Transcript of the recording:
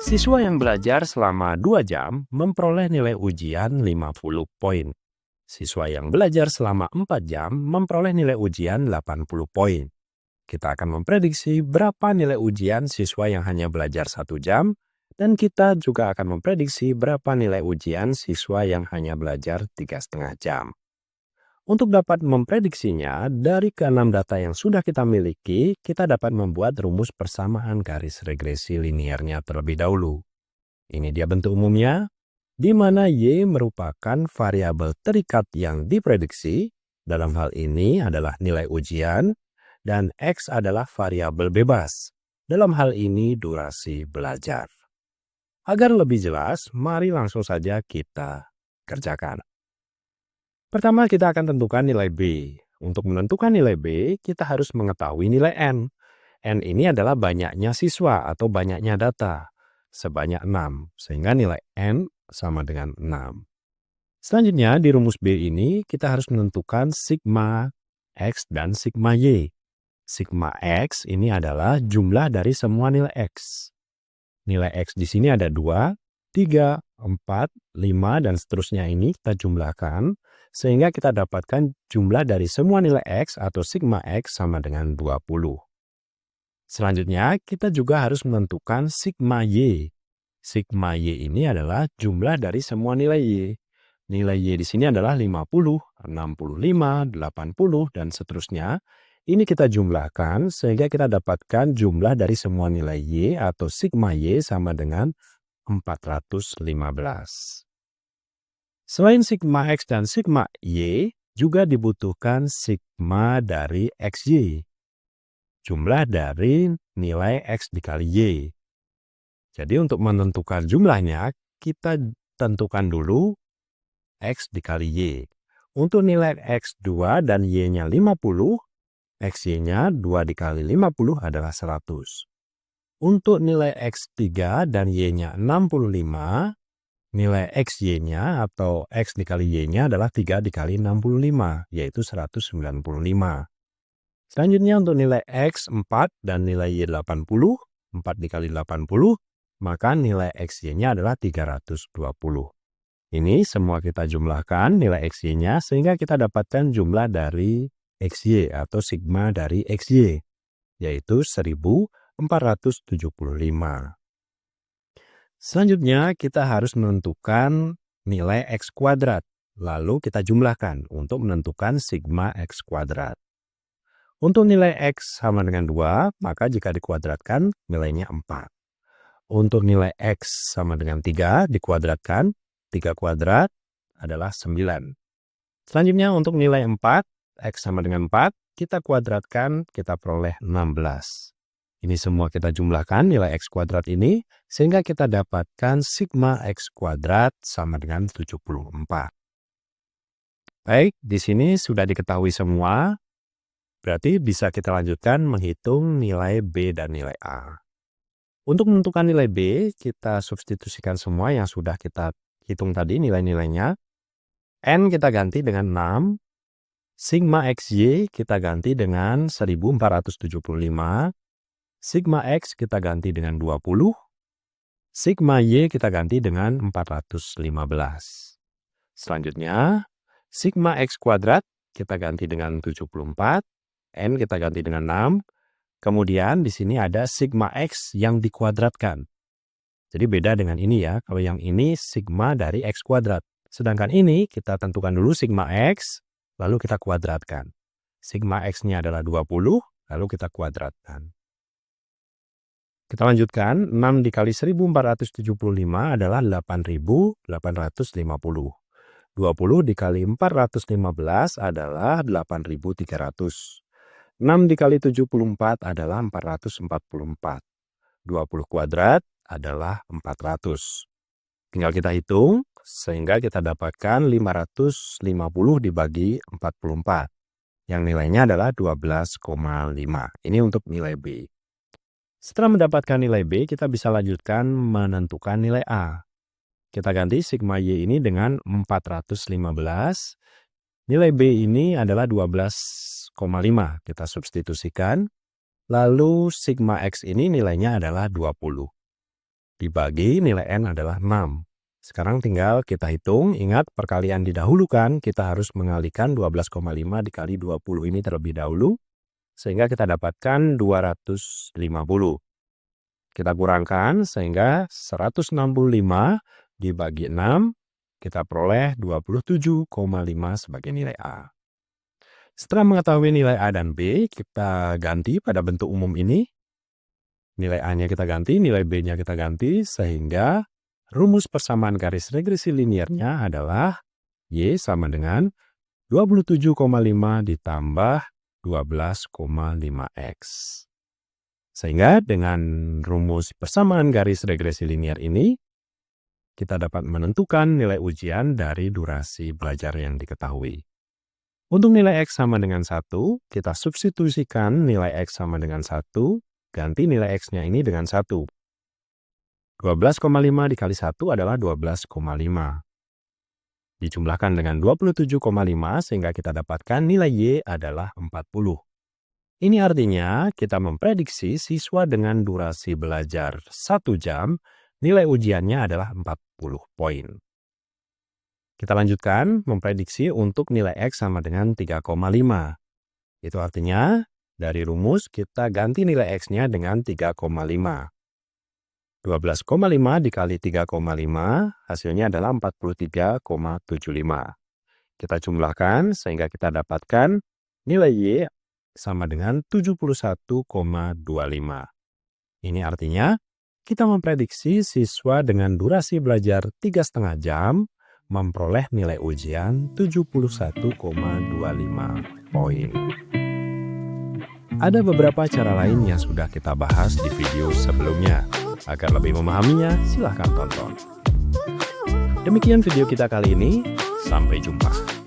Siswa yang belajar selama 2 jam memperoleh nilai ujian 50 poin. Siswa yang belajar selama 4 jam memperoleh nilai ujian 80 poin. Kita akan memprediksi berapa nilai ujian siswa yang hanya belajar 1 jam, dan kita juga akan memprediksi berapa nilai ujian siswa yang hanya belajar 3,5 jam. Untuk dapat memprediksinya, dari keenam data yang sudah kita miliki, kita dapat membuat rumus persamaan garis regresi linearnya terlebih dahulu. Ini dia bentuk umumnya, di mana Y merupakan variabel terikat yang diprediksi, dalam hal ini adalah nilai ujian, dan X adalah variabel bebas, dalam hal ini durasi belajar. Agar lebih jelas, mari langsung saja kita kerjakan. Pertama, kita akan tentukan nilai B. Untuk menentukan nilai B, kita harus mengetahui nilai N. N ini adalah banyaknya siswa atau banyaknya data, sebanyak 6, sehingga nilai N sama dengan 6. Selanjutnya, di rumus B ini, kita harus menentukan sigma X dan sigma Y. Sigma X ini adalah jumlah dari semua nilai X. Nilai X di sini ada 2, 3, 4, 5, dan seterusnya ini kita jumlahkan, sehingga kita dapatkan jumlah dari semua nilai X atau sigma X sama dengan 20. Selanjutnya, kita juga harus menentukan sigma Y. Sigma Y ini adalah jumlah dari semua nilai Y. Nilai Y di sini adalah 50, 65, 80, dan seterusnya. Ini kita jumlahkan sehingga kita dapatkan jumlah dari semua nilai Y atau sigma Y sama dengan 415. Selain sigma X dan sigma Y, juga dibutuhkan sigma dari XY. Jumlah dari nilai X dikali Y. Jadi untuk menentukan jumlahnya, kita tentukan dulu X dikali Y. Untuk nilai X 2 dan Y-nya 50, XY-nya 2 dikali 50 adalah 100. Untuk nilai X 3 dan Y-nya 65, nilai XY-nya atau X dikali Y-nya adalah 3 dikali 65, yaitu 195. Selanjutnya untuk nilai X 4 dan nilai Y 80, 4 dikali 80, maka nilai XY-nya adalah 320. Ini semua kita jumlahkan nilai XY-nya sehingga kita dapatkan jumlah dari XY atau sigma dari XY, yaitu 1475. Selanjutnya kita harus menentukan nilai X kuadrat, lalu kita jumlahkan untuk menentukan sigma X kuadrat. Untuk nilai X sama dengan 2, maka jika dikuadratkan nilainya 4. Untuk nilai X sama dengan 3 dikuadratkan, 3 kuadrat adalah 9. Selanjutnya untuk nilai 4, X sama dengan 4, kita kuadratkan, kita peroleh 16. Ini semua kita jumlahkan nilai X kuadrat ini, sehingga kita dapatkan sigma X kuadrat sama dengan 74. Baik, di sini sudah diketahui semua. Berarti bisa kita lanjutkan menghitung nilai B dan nilai A. Untuk menentukan nilai B, kita substitusikan semua yang sudah kita hitung tadi nilai-nilainya. N kita ganti dengan 6. Sigma XY kita ganti dengan 1475. Sigma X kita ganti dengan 20. Sigma Y kita ganti dengan 415. Selanjutnya, sigma X kuadrat kita ganti dengan 74. N kita ganti dengan 6. Kemudian di sini ada sigma X yang dikuadratkan. Jadi beda dengan ini ya. Kalau yang ini sigma dari X kuadrat. Sedangkan ini kita tentukan dulu sigma X, lalu kita kuadratkan. Sigma X-nya adalah 20, lalu kita kuadratkan. Kita lanjutkan, 6 dikali 1475 adalah 8850. 20 dikali 415 adalah 8300. 6 dikali 74 adalah 444. 20 kuadrat adalah 400. Tinggal kita hitung, sehingga kita dapatkan 550 dibagi 44. Yang nilainya adalah 12,5. Ini untuk nilai B. Setelah mendapatkan nilai B, kita bisa lanjutkan menentukan nilai A. Kita ganti sigma Y ini dengan 415. Nilai B ini adalah 12,5. Kita substitusikan. Lalu sigma X ini nilainya adalah 20. dibagi nilai N adalah 6. Sekarang tinggal kita hitung, ingat perkalian didahulukan, kita harus mengalihkan 12,5 dikali 20 ini terlebih dahulu, sehingga kita dapatkan 250. Kita kurangkan sehingga 165 dibagi 6, kita peroleh 27,5 sebagai nilai A. Setelah mengetahui nilai A dan B, kita ganti pada bentuk umum ini. Nilai A-nya kita ganti, nilai B-nya kita ganti, sehingga rumus persamaan garis regresi linearnya adalah Y sama dengan 27,5 ditambah 12,5X. Sehingga dengan rumus persamaan garis regresi linear ini, kita dapat menentukan nilai ujian dari durasi belajar yang diketahui. Untuk nilai X sama dengan 1, kita substitusikan nilai X sama dengan 1, ganti nilai X-nya ini dengan 1. 12,5 dikali 1 adalah 12,5. Dijumlahkan dengan 27,5 sehingga kita dapatkan nilai Y adalah 40. Ini artinya kita memprediksi siswa dengan durasi belajar 1 jam, nilai ujiannya adalah 40 poin. Kita lanjutkan memprediksi untuk nilai X sama dengan 3,5. Itu artinya dari rumus kita ganti nilai X-nya dengan 3,5. 12,5 dikali 3,5 hasilnya adalah 43,75. Kita jumlahkan sehingga kita dapatkan nilai Y sama dengan 71,25. Ini artinya kita memprediksi siswa dengan durasi belajar 3,5 jam memperoleh nilai ujian 71,25 poin. Ada beberapa cara lain yang sudah kita bahas di video sebelumnya. Agar lebih memahaminya, silahkan tonton. Demikian video kita kali ini. Sampai jumpa.